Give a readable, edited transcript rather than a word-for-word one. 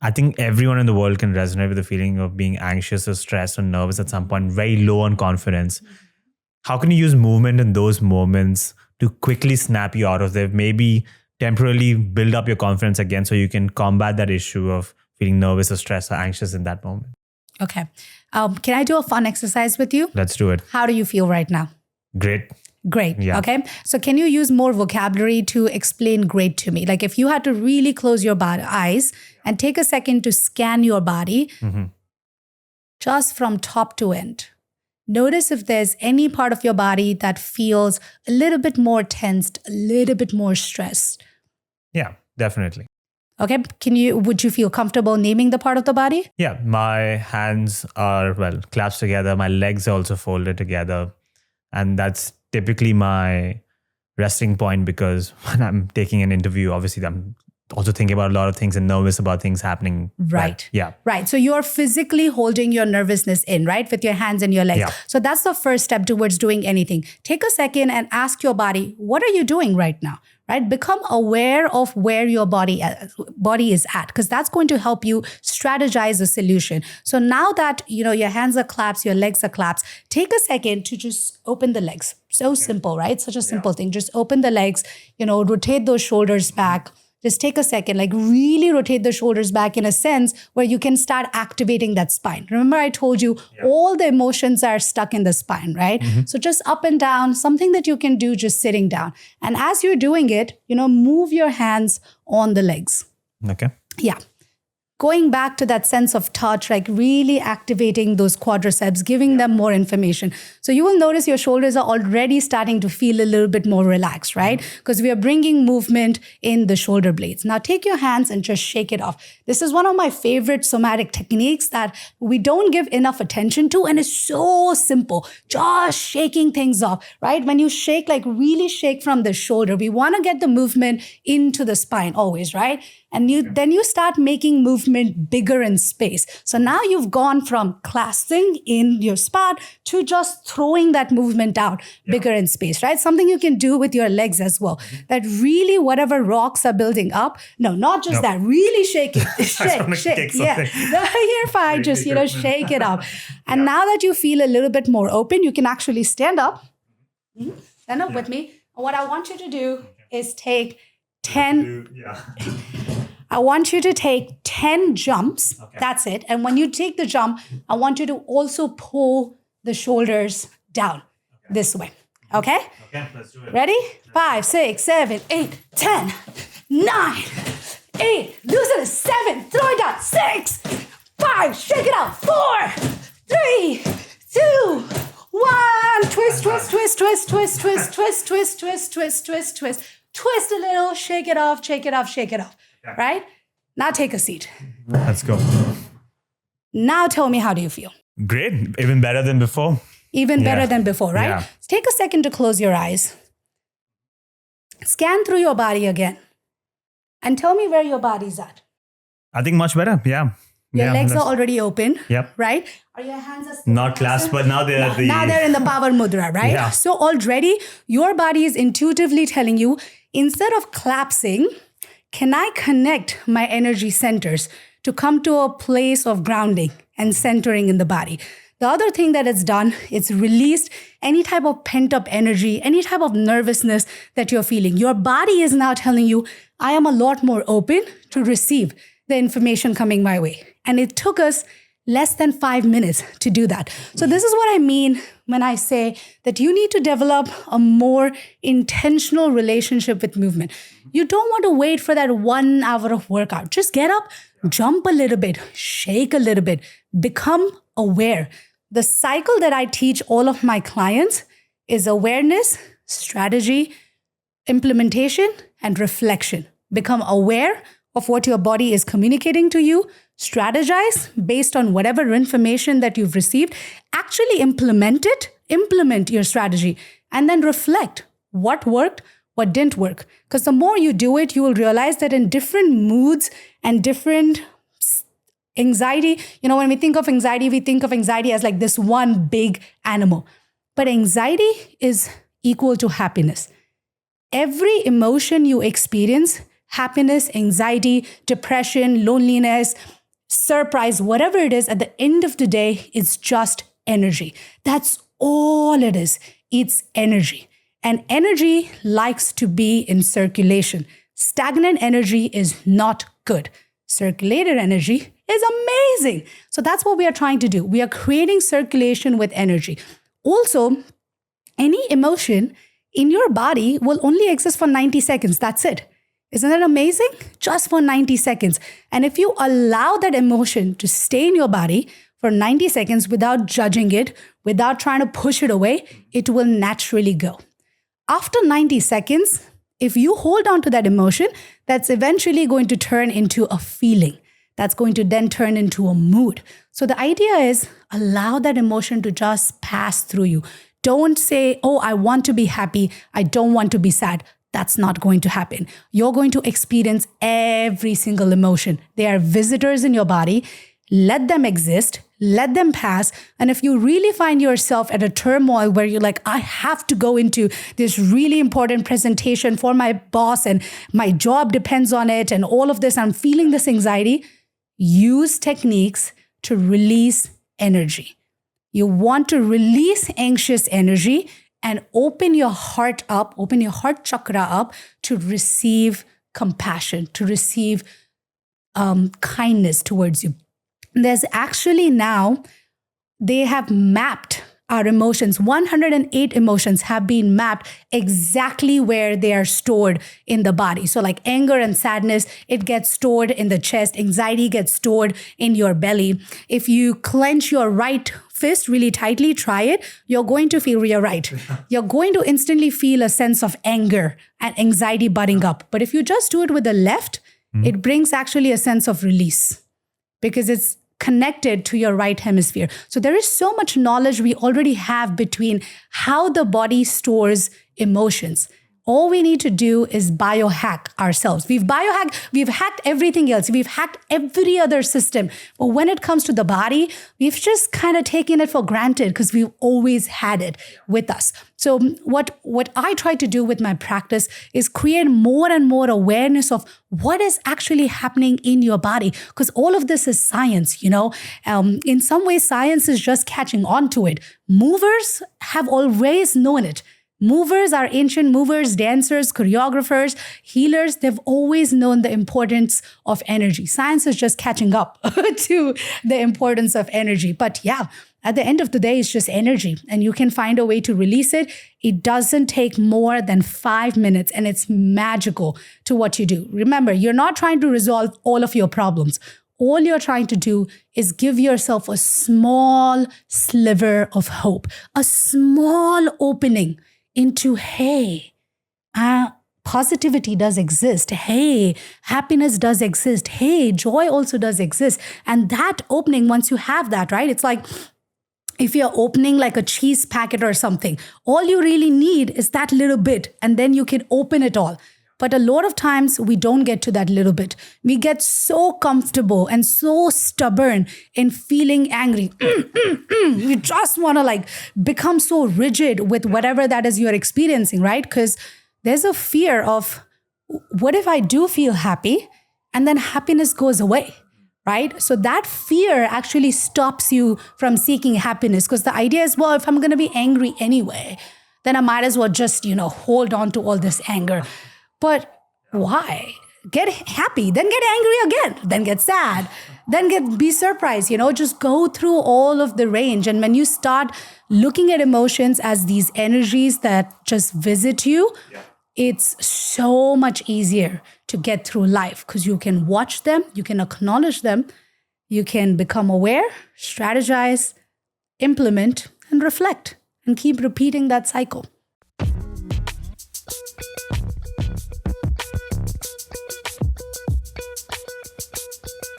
I think everyone in the world can resonate with the feeling of being anxious or stressed or nervous at some point, very low on confidence. How can you use movement in those moments to quickly snap you out of there? Maybe temporarily build up your confidence again so you can combat that issue of feeling nervous or stressed or anxious in that moment. Okay. Can I do a fun exercise with you? Let's do it. How do you feel right now? Great. Great. Yeah. Okay. So can you use more vocabulary to explain great to me? Like if you had to really close your eyes and take a second to scan your body just from top to end. Notice if there's any part of your body that feels a little bit more tensed, a little bit more stressed. Yeah, definitely. Okay. Would you feel comfortable naming the part of the body? Yeah, my hands are, clasped together. My legs are also folded together. And that's typically my resting point because when I'm taking an interview, obviously I'm also thinking about a lot of things and nervous about things happening. Right. Yeah. Right. So you're physically holding your nervousness in, right? With your hands and your legs. Yeah. So that's the first step towards doing anything. Take a second and ask your body, what are you doing right now? Right? Become aware of where your body is at, because that's going to help you strategize a solution. So now that, your hands are clasped, your legs are clasped, take a second to just open the legs. So simple, right? Such a simple thing. Just open the legs, rotate those shoulders back. Just take a second, like really rotate the shoulders back in a sense where you can start activating that spine. Remember I told you all the emotions are stuck in the spine, right? So just up and down, something that you can do just sitting down. And as you're doing it, move your hands on the legs. Okay. Yeah. Going back to that sense of touch, like really activating those quadriceps, giving them more information. So you will notice your shoulders are already starting to feel a little bit more relaxed, right? Because we are bringing movement in the shoulder blades. Now take your hands and just shake it off. This is one of my favorite somatic techniques that we don't give enough attention to, and it's so simple. Just shaking things off, right? When you shake, like really shake from the shoulder. We want to get the movement into the spine always, right? And then you start making movement bigger in space. So now you've gone from clasping in your spot to just throwing that movement out bigger in space, right? Something you can do with your legs as well. That really whatever rocks are building up, no, not just that, really shake it. Shake. Yeah, no, you're fine. Just, shake it up. And now that you feel a little bit more open, you can actually stand up. Stand up with me. And what I want you to do is take 10... I want you to take 10 jumps. Okay. That's it. And when you take the jump, I want you to also pull the shoulders down this way. Okay? Okay, let's do it. Ready? 5, 6, 7, 8, 10, 9, 8. Loosen it. 7. Throw it down. 6, 5. Shake it out. 4, 3, 2, 1. Twist, twist, twist, twist, twist, twist, twist, twist, twist, twist, twist, twist. Twist a little. Shake it off. Shake it off. Shake it off. Right? Now take a seat. Let's go. Now tell me, how do you feel? Great. Even better than before. Even better than before, right? Yeah. Take a second to close your eyes. Scan through your body again. And tell me where your body's at. I think much better. Yeah. Your legs are already open. Yep. Right? Or your hands are still not clasped, but now they're now they're in the power mudra, right? Yeah. So already your body is intuitively telling you, instead of collapsing, can I connect my energy centers to come to a place of grounding and centering in the body? The other thing that it's done, it's released any type of pent-up energy, any type of nervousness that you're feeling. Your body is now telling you, I am a lot more open to receive the information coming my way. And it took us less than 5 minutes to do that. So this is what I mean when I say that you need to develop a more intentional relationship with movement. You don't want to wait for that 1 hour of workout. Just get up, jump a little bit, shake a little bit, become aware. The cycle that I teach all of my clients is awareness, strategy, implementation, and reflection. Become aware of what your body is communicating to you, strategize based on whatever information that you've received, actually implement your strategy, and then reflect what worked, what didn't work. Because the more you do it, you will realize that in different moods and different anxiety, when we think of anxiety as like this one big animal. But anxiety is equal to happiness. Every emotion you experience happiness, anxiety, depression, loneliness, surprise, whatever it is, at the end of the day, it's just energy. That's all it is. It's energy. And energy likes to be in circulation. Stagnant energy is not good. Circulated energy is amazing. So that's what we are trying to do. We are creating circulation with energy. Also, any emotion in your body will only exist for 90 seconds. That's it. Isn't that amazing? Just for 90 seconds. And if you allow that emotion to stay in your body for 90 seconds without judging it, without trying to push it away, it will naturally go. After 90 seconds, if you hold on to that emotion, that's eventually going to turn into a feeling. That's going to then turn into a mood. So the idea is allow that emotion to just pass through you. Don't say, oh, I want to be happy. I don't want to be sad. That's not going to happen. You're going to experience every single emotion. They are visitors in your body. Let them exist. Let them pass. And if you really find yourself at a turmoil where you're like, I have to go into this really important presentation for my boss and my job depends on it and all of this, I'm feeling this anxiety, use techniques to release energy. You want to release anxious energy and open your heart up, open your heart chakra up to receive compassion, to receive kindness towards you. There's actually now, they have mapped our emotions. 108 emotions have been mapped exactly where they are stored in the body. So like anger and sadness, it gets stored in the chest. Anxiety gets stored in your belly. If you clench your right fist really tightly, try it. You're going to feel, you're right. You're going to instantly feel a sense of anger and anxiety butting up. But if you just do it with the left, it brings actually a sense of release because it's connected to your right hemisphere. So there is so much knowledge we already have between how the body stores emotions. All we need to do is biohack ourselves. We've hacked everything else. We've hacked every other system. But when it comes to the body, we've just kind of taken it for granted because we've always had it with us. So what I try to do with my practice is create more and more awareness of what is actually happening in your body. Because all of this is science, you know. In some ways, science is just catching on to it. Movers have always known it. Movers are ancient movers, dancers, choreographers, healers. They've always known the importance of energy. Science is just catching up to the importance of energy. But yeah, at the end of the day, it's just energy and you can find a way to release it. It doesn't take more than 5 minutes and it's magical to what you do. Remember, you're not trying to resolve all of your problems. All you're trying to do is give yourself a small sliver of hope, a small opening into, hey, positivity does exist. Hey, happiness does exist. Hey, joy also does exist. And that opening, once you have that, right? It's like if you're opening like a cheese packet or something, all you really need is that little bit, and then you can open it all. But a lot of times we don't get to that little bit. We get so comfortable and so stubborn in feeling angry. You just want to like become so rigid with whatever that is you're experiencing, right? Because there's a fear of what if I do feel happy and then happiness goes away, right? So that fear actually stops you from seeking happiness because the idea is, well, if I'm going to be angry anyway, then I might as well just, hold on to all this anger. But why? Get happy, then get angry again, then get sad, then be surprised, just go through all of the range. And when you start looking at emotions as these energies that just visit you, it's so much easier to get through life because you can watch them, you can acknowledge them, you can become aware, strategize, implement, and reflect, and keep repeating that cycle.